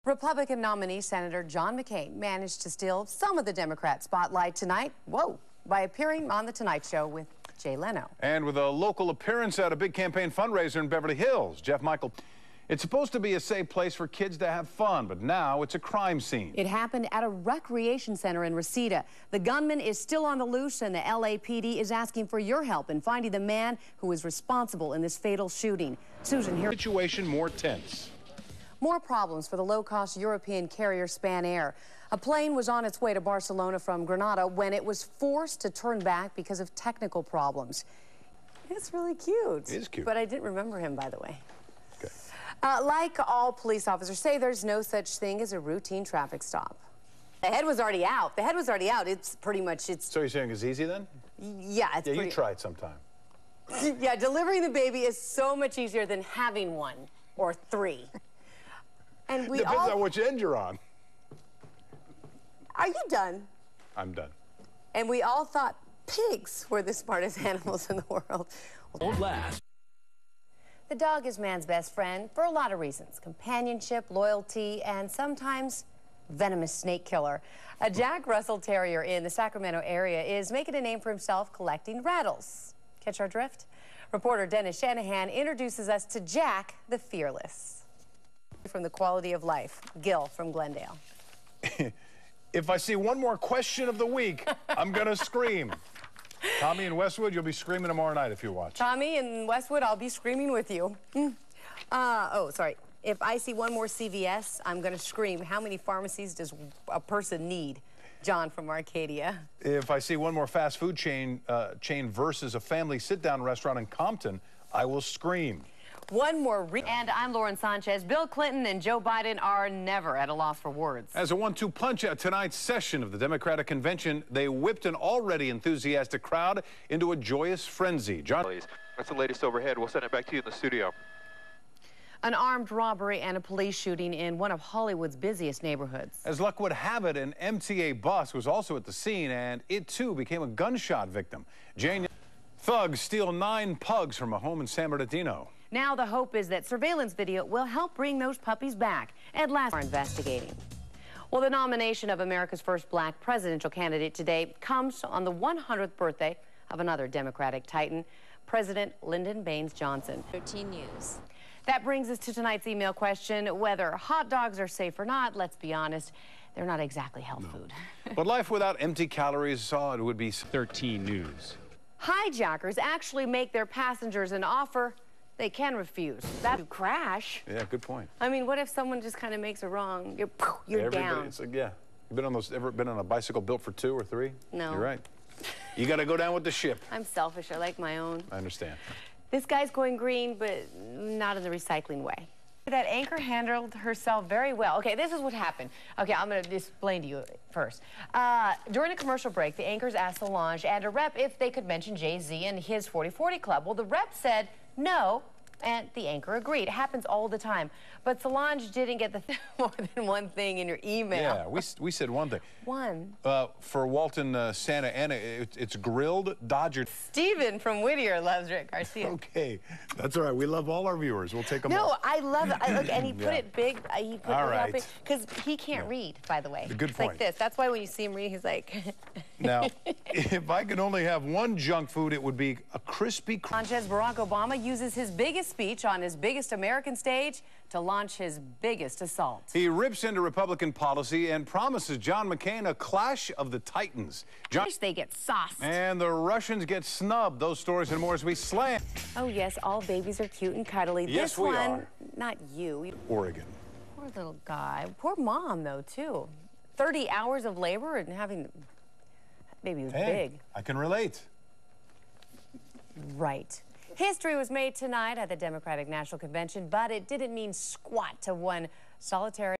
Republican nominee Senator John McCain managed to steal some of the Democrat spotlight tonight, by appearing on The Tonight Show with Jay Leno. And with a local appearance at a big campaign fundraiser in Beverly Hills. Jeff Michael, it's supposed to be a safe place for kids to have fun, but now it's a crime scene. It happened at a recreation center in Reseda. The gunman is still on the loose, and the LAPD is asking for your help in finding the man who is responsible in this fatal shooting. Susan, here. Situation more tense. More problems for the low-cost European carrier Spanair. A plane was on its way to Barcelona from Granada when it was forced to turn back because of technical problems. It's really cute. It is cute. But I didn't remember him, by the way. Okay. Like all police officers say, there's no such thing as a routine traffic stop. The head was already out. The head was already out. It's pretty much, So you're saying it's easy then? Yeah, it's you try it sometime. Yeah, delivering the baby is so much easier than having one or three. And we Depends on which end you're on. Are you done? I'm done. And we all thought pigs were the smartest animals in the world. Won't last. The dog is man's best friend for a lot of reasons. Companionship, loyalty, and sometimes venomous snake killer. A Jack Russell Terrier in the Sacramento area is making a name for himself collecting rattles. Catch our drift? Reporter Dennis Shanahan introduces us to Jack the Fearless. From the Quality of Life, Gil from Glendale. If I see one more question of the week, I'm going to scream. Tommy in Westwood, you'll be screaming tomorrow night if you watch. Tommy in Westwood, I'll be screaming with you. Oh, sorry. If I see one more CVS, I'm going to scream. How many pharmacies does a person need? John from Arcadia. If I see one more fast food chain versus a family sit-down restaurant in Compton, I will scream. One more. And I'm Lauren Sanchez. Bill Clinton and Joe Biden are never at a loss for words. As a 1-2 punch at tonight's session of the Democratic Convention, they whipped an already enthusiastic crowd into a joyous frenzy. John. That's the latest overhead. We'll send it back to you in the studio. An armed robbery and a police shooting in one of Hollywood's busiest neighborhoods. As luck would have it, an MTA bus was also at the scene, and it too became a gunshot victim. Jane, thugs steal 9 pugs from a home in San Bernardino. Now the hope is that surveillance video will help bring those puppies back. At last, we're investigating. Well, the nomination of America's first black presidential candidate today comes on the 100th birthday of another Democratic titan, President Lyndon Baines Johnson. 13 News. That brings us to tonight's email question. Whether hot dogs are safe or not, let's be honest, they're not exactly health food. But life without empty calories, it would be 13 News. Hijackers actually make their passengers an offer they can refuse. That would crash. Yeah, good point. I mean, what if someone just kind of makes a wrong? You're down. It's like, yeah. Ever been on a bicycle built for 2 or 3? No. You're right. You got to go down with the ship. I'm selfish. I like my own. I understand. This guy's going green, but not in the recycling way. That anchor handled herself very well. Okay, this is what happened. Okay, I'm going to explain to you first. During a commercial break, the anchors asked Solange and a rep if they could mention Jay-Z and his 40/40 Club. Well, the rep said no, and the anchor agreed. It happens all the time. But Solange didn't get the more than one thing in your email. Yeah, we said one thing. One. For Walton, Santa Ana, it's grilled Dodger. Steven from Whittier loves Rick Garcia. Okay, that's all right. We love all our viewers. We'll take them all. No, I love it. Look, and he put it big. He put all it right. big because he can't read, by the way. Good it's point. Like this. That's why when you see him read, he's like. Now, if I could only have one junk food, it would be a crispy. Sanchez, Barack Obama uses his biggest speech on his biggest American stage to launch his biggest assault. He rips into Republican policy and promises John McCain a clash of the titans. They get sauced. And the Russians get snubbed. Those stories and more as we slam. Oh, yes, all babies are cute and cuddly. Yes, this we one, are. not you. Oregon. Poor little guy. Poor mom, though, too. 30 hours of labor and having that baby was big. I can relate. Right. History was made tonight at the Democratic National Convention, but it didn't mean squat to one solitary